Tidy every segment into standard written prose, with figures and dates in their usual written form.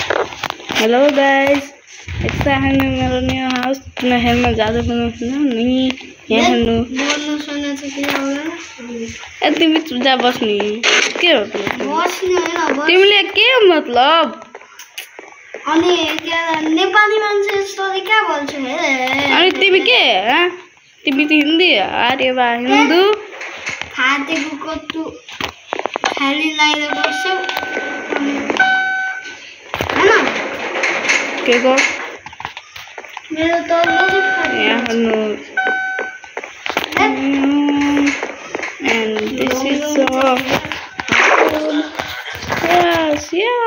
Hello guys, एकता है मेरो new house में हेर्न जाँदै हुनुहुन्छ नि यहाँ हेर्नु बोल्नु सुन्न चाहिँ के होला ए तिमी जा बस्नी के हो बस्नु हैन तिमीले के मतलब अनि के नेपाली मान्छे जस्तोले के भन्छ हे अनि तिमी के तिमी त हिन्दी अरे बा हिन्दू खादेको तु खाली लाएर बस्छौ हैन के को मेरो त यहाँ हेर्नु and this is so yes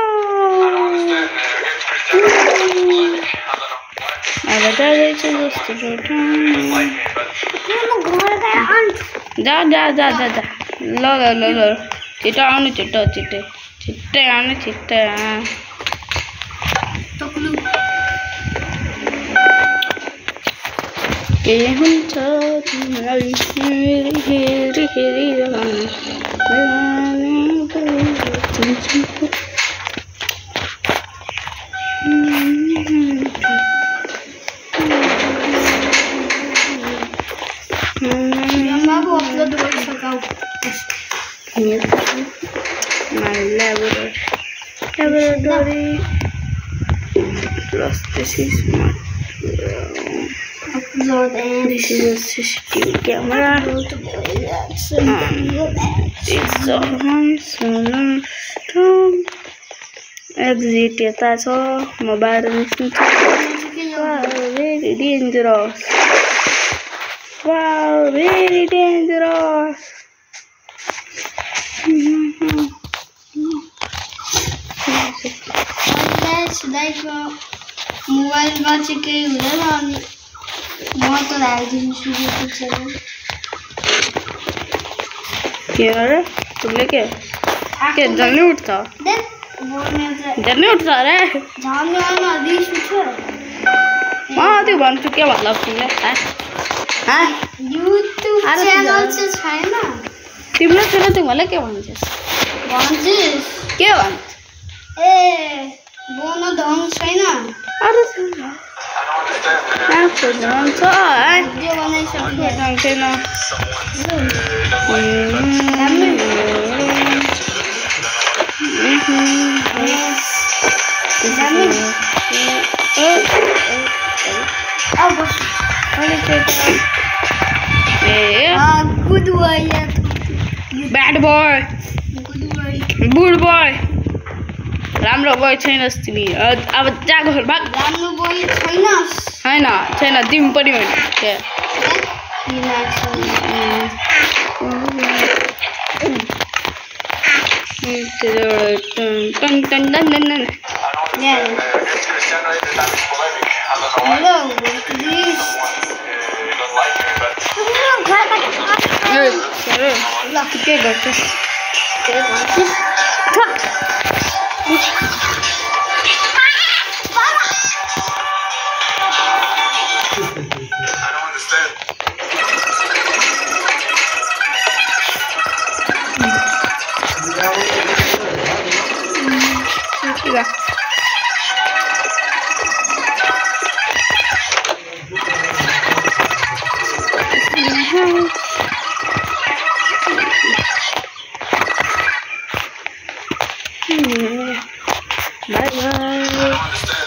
अब जाँदैछु जस्तो जा जा जा जा जा ल छिटो आउनु छिट्टै आउनु छिट्टै के हुन्छ तिमीलाई हेरी बाबु upload गरिसकाउ my laboratory plus this is my upload and this is a CCTV camera. It's on exit यता छ म बाहिर निस्किन्छु very dangerous wow very dangerous सिधाइको मोबाइलमा चाहिँ केही हुँदैन अनि म त हालिदिन्छु के अरे तुमले के जल्दी उठ्छ जल्दी उठ्छ अरे रिस उठ्छ त्यो भन्छु के मतलब तिमीले युट्युब च्यानल चाहिँ छैन तिम्रो छैन तिमीले के भन्छस् के भन्छ ए बोल्न ढङ्ग छैन अरे छैन आफू ढङ्ग छ भिडियो बनाइसक्यो ढङ्ग छैन good boy bad boy good boy राम्रो बोय छैनस् तिमी अब जा घर भाग राम्रो बोय छैनस् छैन तिमी पनि होइन के टन टन टन टन हेलो ल के गर्छस् Bye bye.